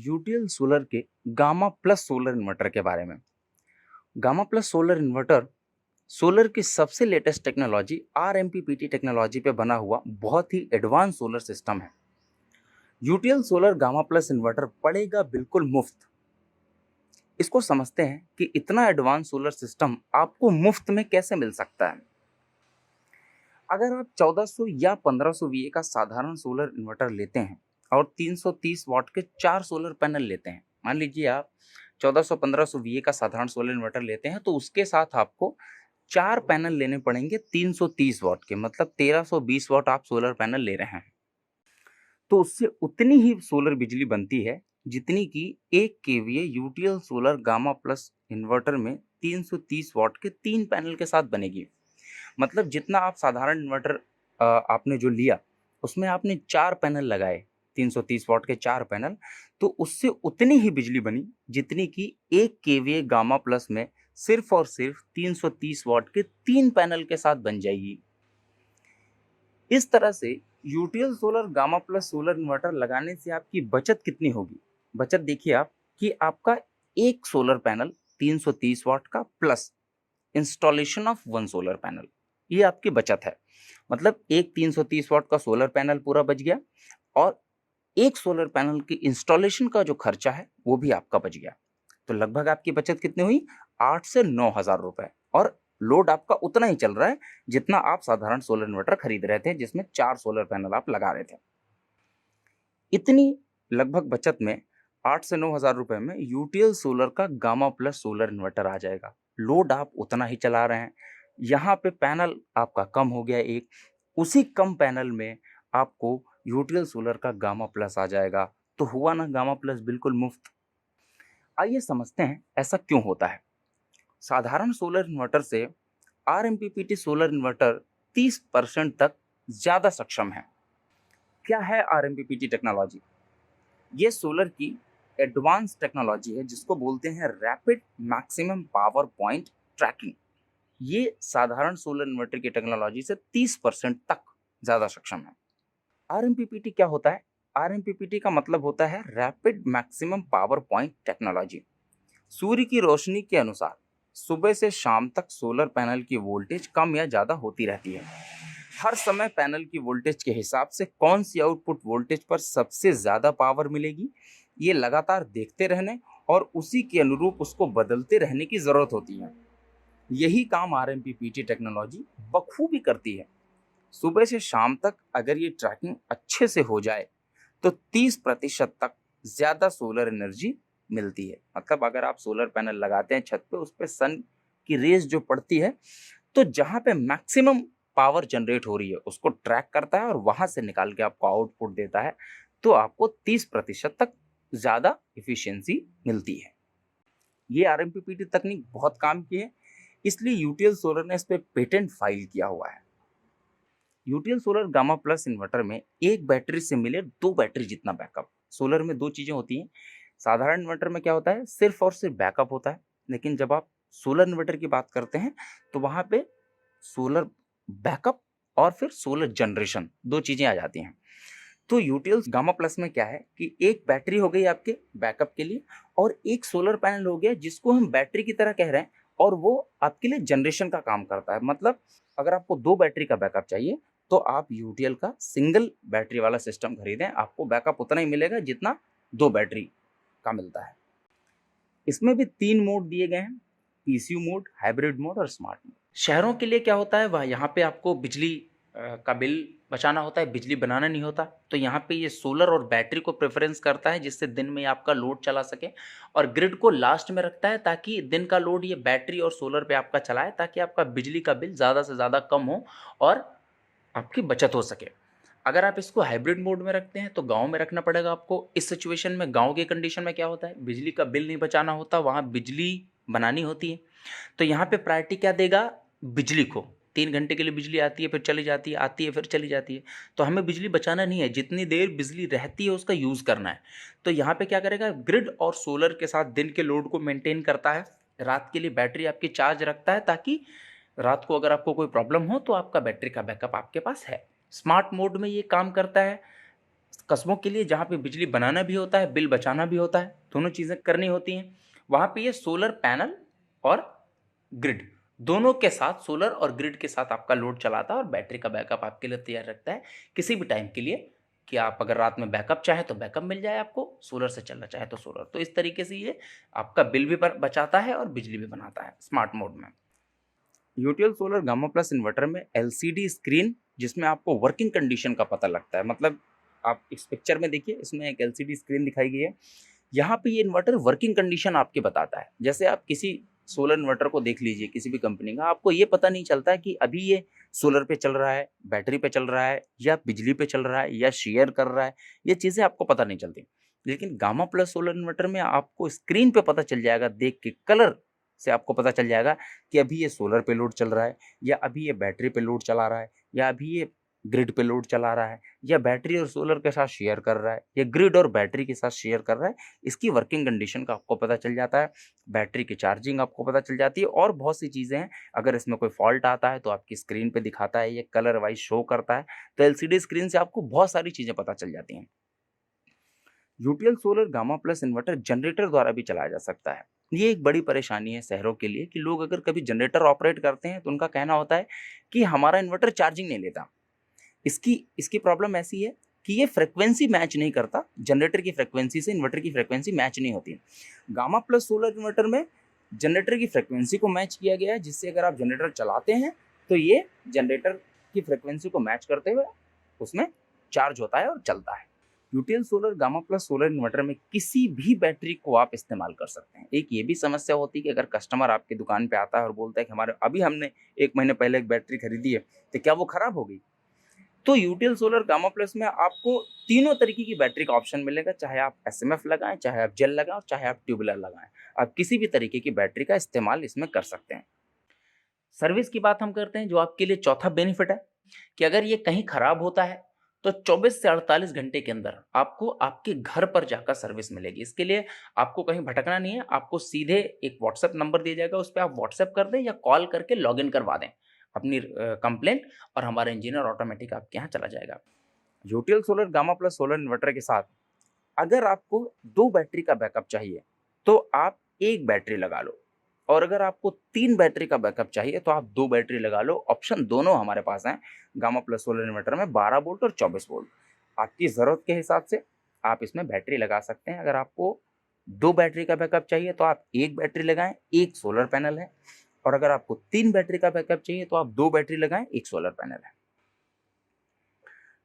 UTL solar के gamma plus solar inverter के बारे में। Gamma plus solar inverter solar की सबसे लेटेस्ट टेक्नोलॉजी आरएमपीपीटी टेक्नोलॉजी पे बना हुआ बहुत ही एडवांस सोलर सिस्टम है। UTL solar gamma plus inverter पड़ेगा बिल्कुल मुफ्त। इसको समझते हैं कि इतना एडवांस सोलर सिस्टम आपको मुफ्त में कैसे मिल सकता है। अगर आप 1400 या 1500 वीए का साधारण सोलर इन्वर्टर लेते हैं और 330 वाट के 4 सोलर पैनल लेते हैं, मान लीजिए आप 1400-1500 वीए का साधारण सोलर इन्वर्टर लेते हैं, तो उसके साथ आपको 4 पैनल लेने पड़ेंगे 330 वाट के, मतलब 1320 वाट आप सोलर पैनल ले रहे हैं। तो उससे उतनी ही सोलर बिजली बनती है जितनी कि 1 KVA UTL solar gamma plus inverter में 330 वाट के 3 पैनल के साथ बनेगी। मतलब जितना आप साधारण इन्वर्टर आपने जो लिया उसमें आपने 4 पैनल लगाए, 330 वाट के 4 पैनल, तो उससे उतनी ही बिजली बनी जितनी कि 1 केवीए गामा प्लस में सिर्फ और सिर्फ 330 वाट के 3 पैनल के साथ बन जाएगी। इस तरह से UTL solar gamma plus solar inverter लगाने से आपकी बचत कितनी होगी। बचत देखिए आप कि आपका एक सोलर पैनल 330 वाट का plus installation of 1 solar panel, ये आपकी बचत है। मतलब एक 330 वाट का सोलर पैनल पूरा बच गया और एक सोलर पैनल की इंस्टॉलेशन का जो खर्चा है वो भी आपका बच गया। तो लगभग आपकी बचत कितनी हुई, 8 से 9,000 रुपए। और लोड आपका उतना ही चल रहा है जितना आप साधारण सोलर इन्वर्टर खरीद रहे थे, जिसमें 4 सोलर पैनल आप लगा रहे थे। इतनी लगभग बचत में 8 से 9,000 रुपए में यूटीएल सोलर का गामा प्लस सोलर इन्वर्टर आ जाएगा। लोड आप उतना ही चला रहे हैं, यहाँ पे पैनल आपका कम हो गया एक, उसी कम पैनल में आपको यूटीएल सोलर का गामा प्लस आ जाएगा। तो हुआ ना गामा प्लस बिल्कुल मुफ्त। आइए समझते हैं ऐसा क्यों होता है। साधारण सोलर इन्वर्टर से आरएमपीपीटी सोलर इन्वर्टर 30% तक ज्यादा सक्षम है। क्या है आरएमपीपीटी टेक्नोलॉजी? ये सोलर की एडवांस टेक्नोलॉजी है जिसको बोलते हैं rapid maximum power point tracking. ये साधारण सोलर इन्वर्टर की टेक्नोलॉजी से 30% तक ज्यादा सक्षम है। आरएमपीपीटी क्या होता है? आरएमपीपीटी का मतलब होता है rapid maximum power point technology. सूर्य की रोशनी के अनुसार सुबह से शाम तक सोलर पैनल की वोल्टेज कम या ज्यादा होती रहती है। हर समय पैनल की वोल्टेज के हिसाब से कौन सी आउटपुट वोल्टेज पर सबसे ज्यादा पावर मिलेगी, ये लगातार देखते रहने और उसी के अनुरूप उसको बदलते रहने की जरूरत होती है। यही काम आरएमपीपीटी टेक्नोलॉजी बखूबी करती है। सुबह से शाम तक अगर ये ट्रैकिंग अच्छे से हो जाए तो 30% तक ज्यादा सोलर एनर्जी मिलती है। मतलब अगर आप सोलर पैनल लगाते हैं छत पे, उस पे सन की रेज जो पड़ती है, तो जहां पे मैक्सिमम पावर जनरेट हो रही है उसको ट्रैक करता है और वहां से निकाल के आपको आउटपुट देता है। तो आपको 30% तक ज्यादा इफिशियंसी मिलती है। ये आरएमपीपीटी तकनीक बहुत काम की है, इसलिए यूटीएल सोलर ने इस पे पेटेंट फाइल किया हुआ है। UTL solar gamma plus inverter में एक बैटरी से मिले 2 बैटरी जितना बैकअप। सोलर में 2 चीजें होती हैं। साधारण इन्वर्टर में क्या होता है, सिर्फ और सिर्फ बैकअप होता है, लेकिन जब आप सोलर इन्वर्टर की बात करते हैं तो वहां पे सोलर बैकअप और फिर सोलर जनरेशन 2 चीजें आ जाती हैं। तो यूटीएल गामा प्लस में क्या है कि एक बैटरी हो गई आपके बैकअप के लिए और एक सोलर पैनल हो गया जिसको हम बैटरी की तरह कह रहे हैं, और वो आपके लिए जनरेशन का काम करता है। मतलब अगर आपको 2 बैटरी का बैकअप चाहिए तो आप यूटीएल का सिंगल बैटरी वाला सिस्टम खरीदें, आपको बैकअप उतना ही मिलेगा जितना 2 बैटरी का मिलता है। इसमें भी 3 मोड दिए गए हैं, पीसीयू मोड, हाइब्रिड मोड और स्मार्ट मोड। शहरों के लिए क्या होता है, वह यहाँ पे आपको बिजली का बिल बचाना होता है, बिजली बनाना नहीं होता। तो यहाँ पे ये सोलर और बैटरी को प्रेफरेंस करता है जिससे दिन में आपका लोड चला सके, और ग्रिड को लास्ट में रखता है ताकि दिन का लोड ये बैटरी और सोलर पे आपका चलाए, ताकि आपका बिजली का बिल ज़्यादा से ज़्यादा कम हो और आपकी बचत हो सके। अगर आप इसको हाइब्रिड मोड में रखते हैं तो गांव में रखना पड़ेगा आपको। इस सिचुएशन में गांव की कंडीशन में क्या होता है, बिजली का बिल नहीं बचाना होता, वहाँ बिजली बनानी होती है। तो यहाँ पे प्रायोरिटी क्या देगा, बिजली को। 3 घंटे के लिए बिजली आती है फिर चली जाती है, आती है फिर चली जाती है। तो हमें बिजली बचाना नहीं है, जितनी देर बिजली रहती है उसका यूज़ करना है। तो यहाँ पे क्या करेगा, ग्रिड और सोलर के साथ दिन के लोड को मेंटेन करता है, रात के लिए बैटरी आपकी चार्ज रखता है ताकि रात को अगर आपको कोई प्रॉब्लम हो तो आपका बैटरी का बैकअप आपके पास है। स्मार्ट मोड में ये काम करता है कस्बों के लिए जहाँ पे बिजली बनाना भी होता है, बिल बचाना भी होता है, दोनों चीज़ें करनी होती हैं, वहाँ पे ये सोलर पैनल और ग्रिड दोनों के साथ, सोलर और ग्रिड के साथ आपका लोड चलाता है और बैटरी का बैकअप आपके लिए तैयार रखता है किसी भी टाइम के लिए, कि आप अगर रात में बैकअप चाहें तो बैकअप मिल जाए आपको, सोलर से चलना चाहे तो सोलर। तो इस तरीके से ये आपका बिल भी बचाता है और बिजली भी बनाता है स्मार्ट मोड में। UTL solar gamma plus inverter में एलसीडी स्क्रीन, जिसमें आपको वर्किंग कंडीशन का पता लगता है, मतलब आप इस पिक्चर में देखिए, इसमें एक एलसीडी स्क्रीन दिखाई गई है। यहाँ पे ये इन्वर्टर वर्किंग कंडीशन आपके बताता है। जैसे आप किसी सोलर इन्वर्टर को देख लीजिए किसी भी कंपनी का, आपको ये पता नहीं चलता है कि अभी ये सोलर पे चल रहा है, बैटरी पे चल रहा है, या बिजली पे चल रहा है, या शेयर कर रहा है, ये चीज़ें आपको पता नहीं चलती। लेकिन गामा प्लस सोलर इन्वर्टर में आपको स्क्रीन पे पता चल जाएगा, देख के कलर से आपको पता चल जाएगा कि अभी ये सोलर पे लोड चल रहा है, या अभी ये बैटरी पे लोड चला रहा है, या अभी ये ग्रिड पे लोड चला रहा है, या बैटरी और सोलर के साथ शेयर कर रहा है, या ग्रिड और बैटरी के साथ शेयर कर रहा है। इसकी वर्किंग कंडीशन का आपको पता चल जाता है, बैटरी की चार्जिंग आपको पता चल जाती है, और बहुत सी चीज़ें हैं। अगर इसमें कोई फॉल्ट आता है तो आपकी स्क्रीन पे दिखाता है, ये कलर वाइज शो करता है। तो एलसीडी स्क्रीन से आपको बहुत सारी चीज़ें पता चल जाती हैं। UTL solar gamma plus inverter generator द्वारा भी चलाया जा सकता है। ये एक बड़ी परेशानी है शहरों के लिए कि लोग अगर कभी जनरेटर ऑपरेट करते हैं तो उनका कहना होता है कि हमारा इन्वर्टर चार्जिंग नहीं लेता। इसकी इसकी प्रॉब्लम ऐसी है कि ये फ्रीक्वेंसी मैच नहीं करता, जनरेटर की फ्रीक्वेंसी से इन्वर्टर की फ्रीक्वेंसी मैच नहीं होती। गामा प्लस सोलर इन्वर्टर में जनरेटर की फ्रीक्वेंसी को मैच किया गया है, जिससे अगर आप जनरेटर चलाते हैं तो ये जनरेटर की फ्रीक्वेंसी को मैच करते हुए उसमें चार्ज होता है और चलता है। UTL solar gamma plus solar inverter में किसी भी बैटरी को आप इस्तेमाल कर सकते हैं। एक ये भी समस्या होती है कि अगर कस्टमर आपकी दुकान पे आता है और बोलता है कि हमारे अभी हमने 1 महीने पहले एक बैटरी खरीदी है, तो क्या वो खराब हो गई? तो यूटीएल सोलर गामा प्लस में आपको तीनों तरीके की बैटरी का ऑप्शन मिलेगा, चाहे आप एसएमएफ लगाएं, चाहे आप जेल लगाएं, और चाहे आप ट्यूबुलर लगाएं। आप किसी भी तरीके की बैटरी का इस्तेमाल इसमें कर सकते हैं। सर्विस की बात हम करते हैं, जो आपके लिए चौथा बेनिफिट है कि अगर ये कहीं खराब होता है तो 24 से 48 घंटे के अंदर आपको आपके घर पर जाकर सर्विस मिलेगी। इसके लिए आपको कहीं भटकना नहीं है, आपको सीधे एक व्हाट्सएप नंबर दिया जाएगा, उस पर आप व्हाट्सएप कर दें या कॉल करके लॉगिन करवा दें अपनी कंप्लेंट, और हमारा इंजीनियर ऑटोमेटिक आपके यहाँ चला जाएगा। UTL solar gamma plus solar inverter के साथ अगर आपको 2 बैटरी का बैकअप चाहिए तो आप 1 बैटरी लगा लो, और अगर आपको 3 बैटरी का बैकअप चाहिए तो आप 2 बैटरी लगा लो। ऑप्शन दोनों हमारे पास हैं गामा प्लस सोलर इन्वर्टर में, 12 वोल्ट और 24 वोल्ट। आपकी ज़रूरत के हिसाब से आप इसमें बैटरी लगा सकते हैं। अगर आपको 2 बैटरी का बैकअप चाहिए तो आप 1 बैटरी लगाएं, 1 सोलर पैनल है, और अगर आपको 3 बैटरी का बैकअप चाहिए तो आप 2 बैटरी लगाएं, 1 सोलर पैनल है।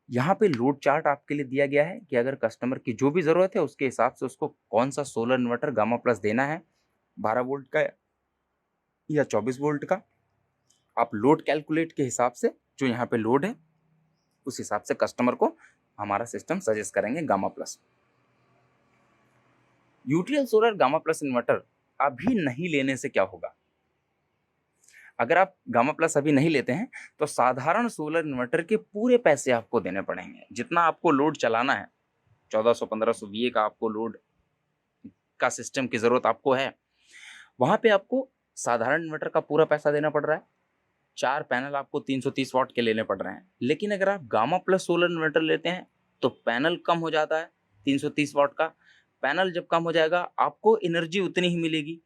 यहाँ पे लोड चार्ट आपके लिए दिया गया है कि अगर कस्टमर की जो भी ज़रूरत है उसके हिसाब से उसको कौन सा सोलर इन्वर्टर गामा प्लस देना है, 12 वोल्ट का या 24 वोल्ट का। आप लोड कैलकुलेट के हिसाब से जो यहाँ पे लोड है उस हिसाब से कस्टमर को हमारा सिस्टम सजेस्ट करेंगे gamma plus. UTL solar gamma plus inverter अभी नहीं लेने से क्या होगा? अगर आप गामा प्लस अभी नहीं लेते हैं तो साधारण सोलर इन्वर्टर के पूरे पैसे आपको देने पड़ेंगे। जितना आपको लोड चलाना है, 1400-1500 वीए का आपको लोड का सिस्टम की ज़रूरत आपको है, वहाँ पे आपको साधारण इन्वर्टर का पूरा पैसा देना पड़ रहा है। 4 पैनल आपको 330 वाट के लेने पड़ रहे हैं। लेकिन अगर आप गामा प्लस सोलर इन्वर्टर लेते हैं तो पैनल कम हो जाता है 330 वाट का। पैनल जब कम हो जाएगा आपको एनर्जी उतनी ही मिलेगी,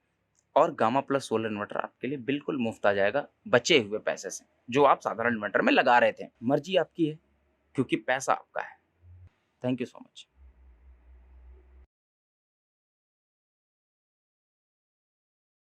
और गामा प्लस सोलर इन्वर्टर आपके लिए बिल्कुल मुफ्त आ जाएगा बचे हुए पैसे से, जो आप साधारण इन्वर्टर में लगा रहे थे। मर्जी आपकी है क्योंकि पैसा आपका है। Thank you so much.